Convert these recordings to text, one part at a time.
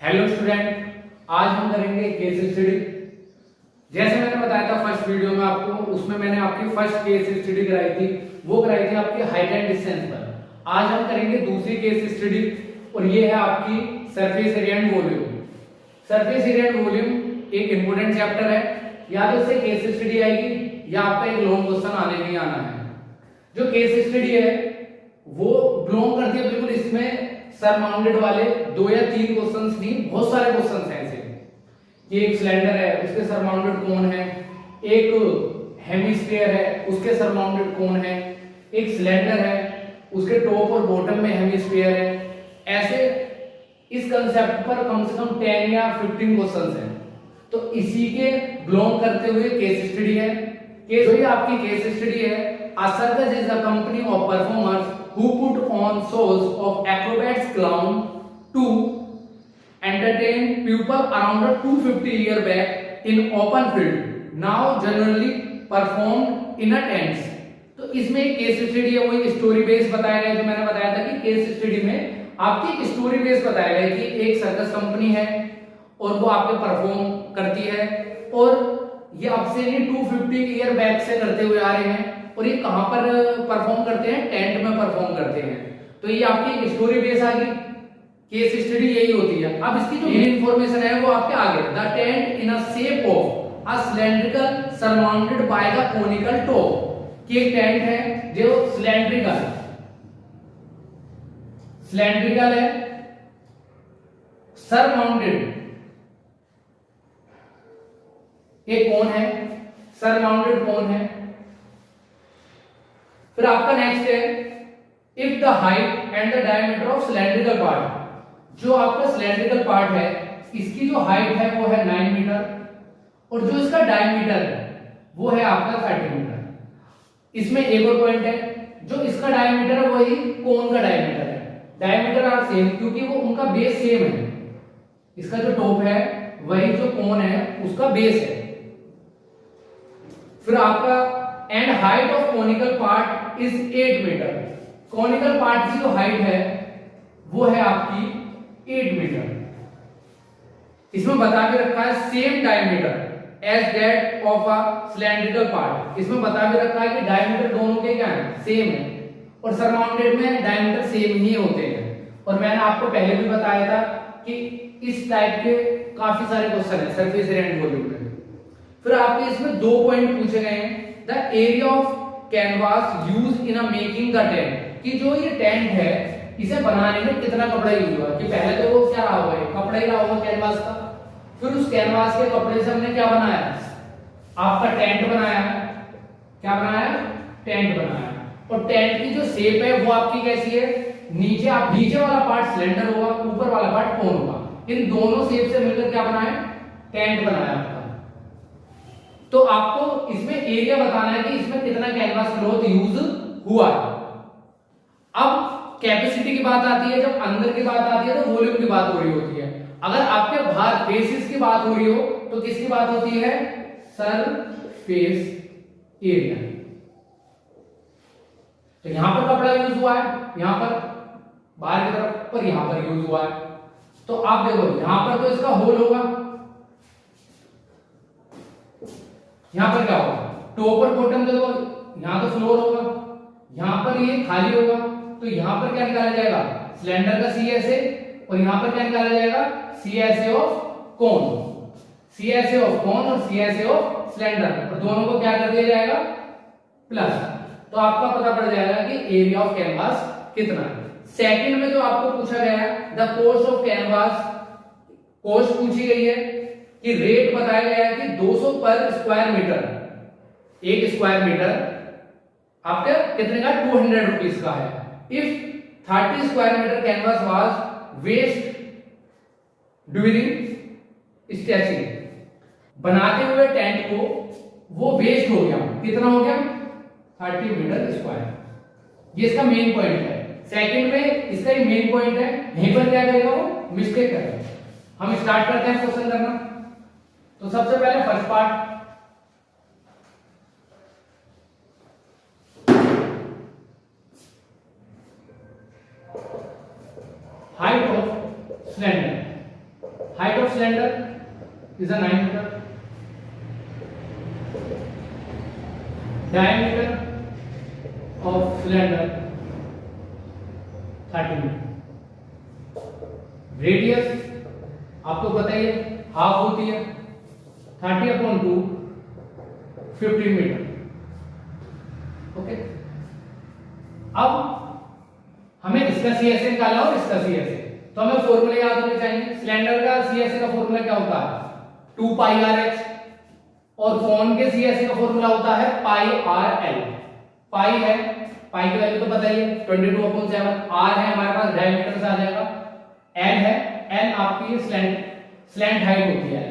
Hello student, आज हम करेंगे केस स्टडी। जैसे मैंने बताया था फर्स्ट वीडियो में आपको, उसमें मैंने आपकी फर्स्ट केस स्टडी कराई थी, वो कराई थी आपकी हाइट एंड डिस्टेंस पर। आज हम करेंगे दूसरी केस स्टडी और ये है आपकी surface area and volume. Surface area and volume एक इंपॉर्टेंट चैप्टर है, या तो इससे केस स्टडी आएगी या आपका एक लॉन्ग क्वेश्चन आने नहीं आना है। जो केस स्टडी है वो बिलोंग करती है बिल्कुल इसमें सरमाउंडेड वाले 2 या 3 क्वेश्चंस नहीं, बहुत सारे क्वेश्चंस हैं ऐसे कि एक सिलेंडर है उसके सरमाउंडेड कौन है, एक हेमिस्फीयर है उसके सरमाउंडेड कौन है, एक सिलेंडर है उसके टॉप और बॉटम में हेमिस्फीयर है। ऐसे इस कंसेप्ट पर कम से कम 10 या 15 क्वेश्चंस हैं, तो इसी के बिलोंग करते हुए केस स्टडी है। केस जो ये आपकी केस स्टडी है, a circus is a company of performers who put on shows of acrobats clown to entertain people around a 250-year back in open field, now generally performed in a tents। तो इसमें एक case study है, वो एक story base बताया गया है। जो मैंने बताया था कि केस स्टडी में आपकी एक स्टोरी बेस बताया गया है कि एक सर्कस कंपनी है और वो आपके परफॉर्म करती है, और ये अब से नहीं 250 ईयर बैक से करते हुए आ रहे हैं। और ये कहां पर परफॉर्म करते हैं? टेंट में परफॉर्म करते हैं। तो ये आपकी एक स्टोरी बेस आ गई। केस स्टडी यही होती है। अब इसकी जो मेन इंफॉर्मेशन है वो आपके आगे, the tent in a shape of a cylindrical surmounted by the conical top. कि एक टेंट है जो सिलेंड्रिकल है, सरमाउंडेड, एक कौन है, सरमाउंडेड कौन है। फिर आपका नेक्स्ट है if the height and the diameter of cylindrical part. जो आपका सिलेंड्रिकल पार्ट है इसकी जो हाइट है वो है 9 मीटर और जो इसका डायमीटर है वो है आपका 30 मीटर। इसमें एक और पॉइंट है, जो इसका डायमीटर है वही कोन का डायमीटर है। डायमीटर आर सेम क्योंकि वो उनका बेस सेम है। इसका जो टॉप है वही जो कोन है उसका बेस है। फिर आपका and height of conical part is 8 metre. Conical part की जो हाइट है वो है आपकी 8 मीटर। इसमें बता भी रखा है same diameter as that of a cylindrical part. इसमें बता भी रखा है कि डायमीटर दोनों के क्या है, सेम है, और सरमाउंडेड में डायमीटर सेम ही होते हैं। और मैंने आपको पहले भी बताया था कि इस टाइप के काफी सारे क्वेश्चन है सरफेस एरिया एंड वॉल्यूम में। फिर आपके इसमें 2 पॉइंट पूछे गए हैं, the area of canvas use in a making the tent. कि जो ये टेंट है इसे बनाने में कितना कपड़ा यूज हुआ। कि पहले तो वो क्या रहा होगा, कपड़ा ही रहा होगा कैनवास का। फिर उस कैनवास के कपड़े से हमने क्या बनाया, आपका टेंट बनाया। क्या बनाया? टेंट बनाया। और टेंट की जो शेप है वो आपकी कैसी है, नीचे वाला पार्ट सिलेंडर होगा, ऊपर वाला पार्ट कोन होगा। इन दोनों शेप से मिलकर क्या बनाया, टेंट बनाया आपका। तो आपको इसमें एरिया बताना है कि इसमें कितना कैनवास क्लॉथ यूज हुआ है। अब कैपेसिटी की बात आती है, जब अंदर की बात आती है तो वॉल्यूम की बात हो रही होती है। अगर आपके बाहर फेसेस की बात हो रही हो तो किसकी बात होती है, सरफेस एरिया। तो यहां पर कपड़ा यूज हुआ है, यहां पर बाहर की तरफ, पर यहां पर यूज हुआ है। तो आप देखो यहां पर तो इसका होल होगा, यहां पर क्या होगा, टॉप और बॉटम देखो, यहां तो फ्लोर होगा, यहां पर ये खाली होगा। तो यहां पर क्या निकाला जाएगा, सिलेंडर का CSA, और यहां पर क्या निकाला जाएगा, CSA of cone. CSA of cone और CSA ऑफ सिलेंडर, और दोनों को क्या कर दिया जाएगा, प्लस। तो आपका पता पड़ जाएगा कि एरिया ऑफ कैनवास कितना है। सेकंड में जो आपको पूछा गया है, the cost of canvas, cost पूछी गई है कि रेट बताया गया है कि 200 पर स्क्वायर मीटर। एक स्क्वायर मीटर आपके कितने का, 200 रुपीज का है। If 30 square metre canvas was waste during stitching, बनाते हुए टेंट को वो वेस्ट हो गया। कितना हो गया, 30 मीटर स्क्वायर। ये इसका मेन पॉइंट है। सेकंड में इसका ही मेन पॉइंट है, यहीं पर क्या करेगा वो, मिस्टेक करेगा। हम स्टार्ट करते हैं क्वेश्चन करना। तो सबसे पहले first part, height of cylinder. Height of cylinder is a 9 metre, diameter of cylinder 30 metre, radius आपको पता ही है हाफ होती है, 30/2 15 मीटर। ओके, अब हमें इसका सीएसए निकालना और इसका सीएसए, तो हमें फॉर्मूले याद होने चाहिए। सिलेंडर का सीएसए का फॉर्मूला क्या होता है 2πrh, और कोन के सीएसए का फॉर्मूला होता है πrl। पाई है, पाई की वैल्यू तो पता ही है 22/7, r है हमारे पास डायमीटर से आ जाएगा, l है, l आपकी स्लैंट हाइट होती है।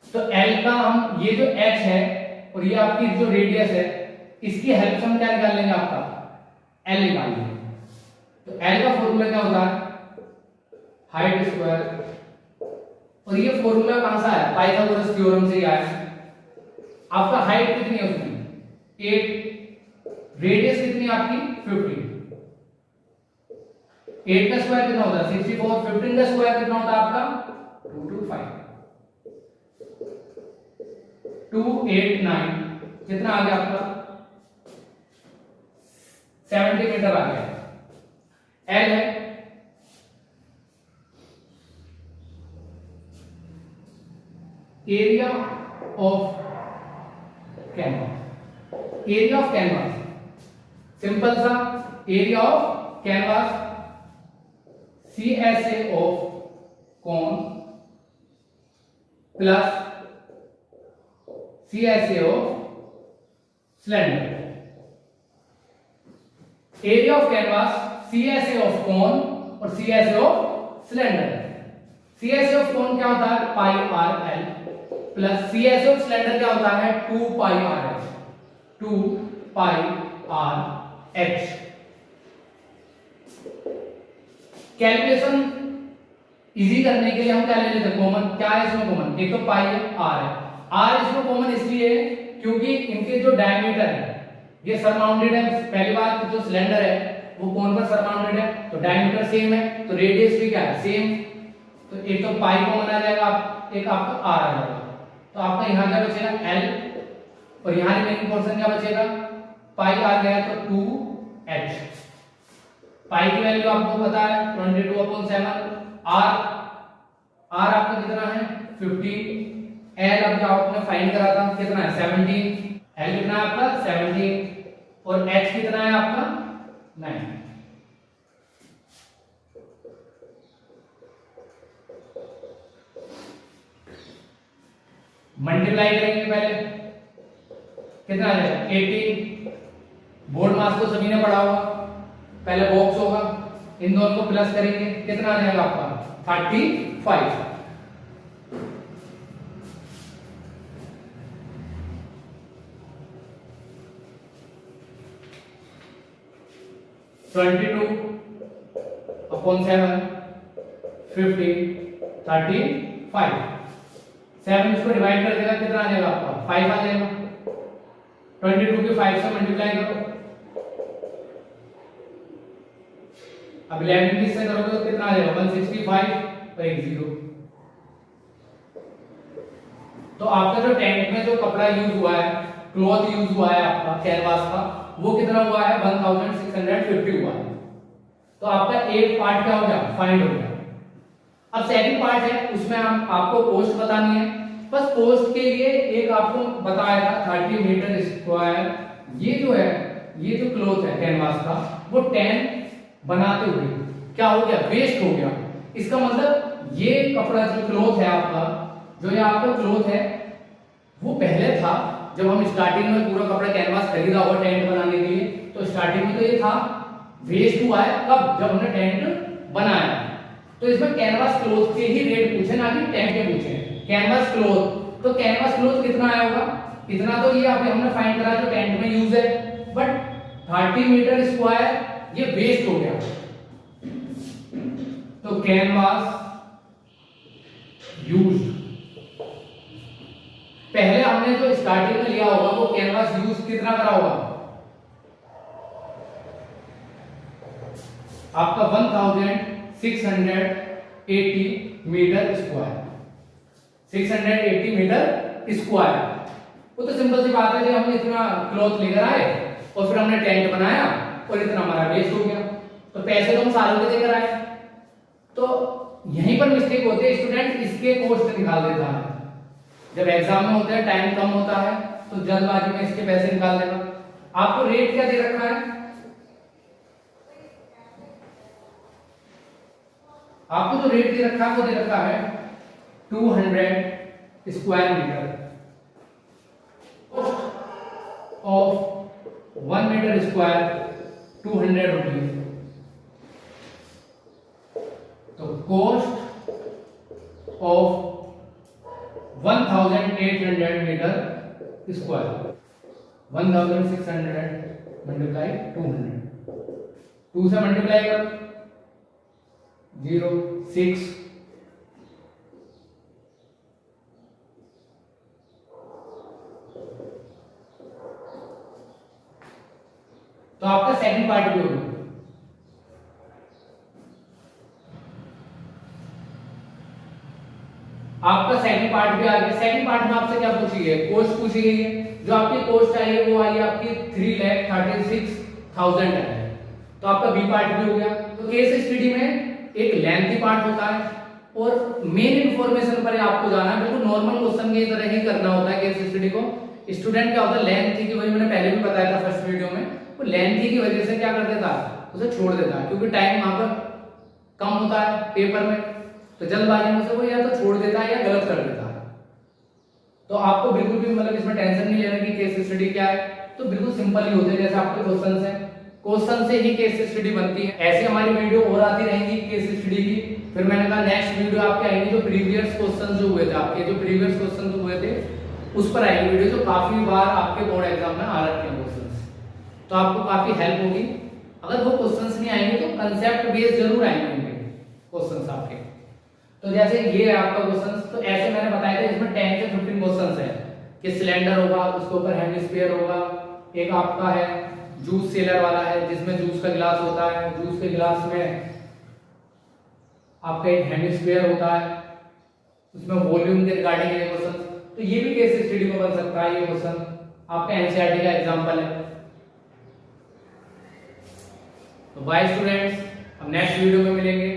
तो l का हम ये जो h है और ये आपकी जो रेडियस है इसकी हेल्प से हम क्या निकाल लेंगे, आपका l निकाल लेंगे। तो l का फॉर्मूला क्या होता है हाइट स्क्वायर, और ये फॉर्मूला कहां से आया, पाइथागोरस थ्योरम से ही आया। आपका हाइट कितनी है उसमें 8, रेडियस कितनी है आपकी 15, 8 का स्क्वायर कितना होता है 64, 15 का स्क्वायर कितना होता है आपका 225, 289 कितना आ गया आपका 70 मीटर आ गया। एल है area of canvas, area of canvas simple सा, area of canvas CSA of cone plus CSA of cylinder. Area of canvas CSA of cone और CSA of cylinder. CSA of cone क्या होता है πrl plus CSA of cylinder क्या होता है 2πrh, 2πrh। Calculation easy करने के लिए हम क्या ले लेते हैं कॉमन, क्या है इसमें कॉमन, एक तो पाई है, r है। r इसमें कॉमन इसलिए है क्योंकि इनके जो डायमीटर है ये सरमाउंडेड है, पहली बात जो सिलेंडर है वो कोन पर सरमाउंडेड है तो डायमीटर सेम है, तो रेडियस भी क्या है सेम, तो एक तो पाई कॉमन आ जाएगा, एक आपका r आ जाएगा। तो आपका यहां क्या बचेगा l, और यहां रिमेनिंग पोर्शन क्या बचेगा पाई आ गया तो 2h। पाई की वैल्यू आपको पता है 22/7, r आपका कितना है 15, l अब आपने फाइंड करा था कितना है 17, l कितना है आपका 17 और h कितना है आपका 9। मल्टीप्लाई करेंगे पहले कितना आ जाएगा 18, बोर्ड मास तो सभी ने पढ़ा होगा, पहले बॉक्स होगा, इन दोनों को प्लस करेंगे कितना आ जाएगा आपका 35, 22/7, 15, 35, 7 इसको डिवाइड कर देगा कितना आ जाएगा आपका 5 आ जाएगा। 22 के 5 से मल्टीप्लाई करो, अब 11 किससे करोगे तो कितना आ जाएगा 165 और एक 0। तो आपका जो टेंट में जो कपड़ा यूज हुआ है, क्लॉथ यूज हुआ है आपका कैनवास का, वो कितना हुआ है 1650 हुआ है। तो आपका एक पार्ट क्या हो गया फाइंड हो गया। अब सेकंड पार्ट है उसमें हम आपको कॉस्ट बतानी है, बस कॉस्ट के लिए एक आपको बताया था 30 मीटर स्क्वायर, ये जो है ये जो क्लॉथ है कैनवास का वो 10 बनाते हुए क्या हो गया वेस्ट हो गया। इसका मतलब ये कपड़ा जो क्लॉथ है आपका, जो ये आपका क्लॉथ है वो पहले था जब हम स्टार्टिंग में पूरा कपड़ा कैनवास खरीदा होगा टेंट बनाने के लिए, तो स्टार्टिंग में तो ये था, वेस्ट हुआ है कब जब हमने टेंट बनाया। तो इसमें कैनवास क्लॉथ के ही रेट पूछे ना कि टेंट के पूछे। कैनवास क्लॉथ, तो कैनवास क्लॉथ कितना आया होगा, इतना तो ये अभी हमने फाइंड करा जो टेंट में यूज है, बट 30 मीटर स्क्वायर ये वेस्ट हो गया। तो कैनवास यूज्ड, पहले हमने जो स्टार्टिंग में लिया होगा वो कैनवास यूज कितना करा होगा आपका 1680 मीटर स्क्वायर, 680 मीटर स्क्वायर। वो तो सिंपल सी बात है कि हम इतना क्लॉथ लेकर आए और फिर हमने टेंट बनाया और इतना हमारा वेस्ट हो गया, तो पैसे तो हम सालों के देकर आए। तो यहीं पर मिस्टेक होती है, स्टूडेंट इसके कॉस्ट निकाल देता है। जब एग्जाम में होते हैं, टाइम कम होता है, तो जल्दबाजी में इसके पैसे निकाल देगा। आपको रेट क्या दे रखा है? आपको जो रेट दे रखा है वो दे रखा है 200 square metre of 1 metre square 200 rupees. तो cost of 1800 metre square, 1600 multiply 200, 2 से मल्टीप्लाई करो 0.6, तो आपका सेकंड पार्ट भी होगा। आपका सेकंड पार्ट भी आ गया। सेकंड पार्ट में आपसे क्या पूछी गई है? कॉस्ट पूछी गई है। जो आपकी कॉस्ट आई है वो आई है आपकी 3,36,000 है। तो आपका बी पार्ट भी हो गया। तो केस स्टडी में एक लेंथी पार्ट होता है और मेन इंफॉर्मेशन पर आपको जाना है। बिल्कुल नॉर्मल क्वेश्चन की तरह ही करना होता है केस स्टडी को। स्टूडेंट क्या होता है, लेंथी की वजह मैंने पहले भी बताया था फर्स्ट वीडियो में, वो लेंथी की वजह से क्या कर देता है, उसे छोड़ देता है, क्योंकि टाइम वहां पर कम होता है पेपर में, तो जल्दबाजी में से वो या तो छोड़ देता है या गलत कर देता है। तो आपको बिल्कुल भी मतलब इसमें टेंशन नहीं लेना कि केस स्टडी क्या है, तो बिल्कुल सिंपल ही होते हैं जैसे आपके क्वेश्चंस हैं, क्वेश्चन से ही केस स्टडी बनती है। ऐसे हमारी वीडियो और आती रहेंगी केस स्टडी की। फिर मैंने कहा नेक्स्ट वीडियो आपके आएंगे जो प्रीवियस क्वेश्चन जो हुए थे, आपके जो प्रीवियस क्वेश्चन जो हुए थे उस पर आएगी वीडियो, जो काफी बार आपके बोर्ड एग्जाम में आ रखे हैं क्वेश्चंस, तो आपको काफी हेल्प होगी। अगर वो क्वेश्चंस नहीं आएंगे तो कंसेप्ट बेस्ड जरूर आएंगे क्वेश्चंस आपके। तो जैसे ये है आपका क्वेश्चन, तो ऐसे मैंने बताया था इसमें 10 से 15 क्वेश्चंस है कि सिलेंडर होगा, उसके ऊपर हेमिस्फीयर होगा, एक आपका है जूस सेलर वाला है जिसमें जूस का गिलास होता है, जूस के गिलास में आपका एक हेमिस्फीयर होता है, उसमें वॉल्यूम के रिगार्डिंग है क्वेश्चन। तो ये भी केस स्टडी में बन सकता है, ये क्वेश्चन आपका एनसीईआरटी का एग्जांपल है। तो बाय स्टूडेंट्स, हम नेक्स्ट वीडियो में मिलेंगे।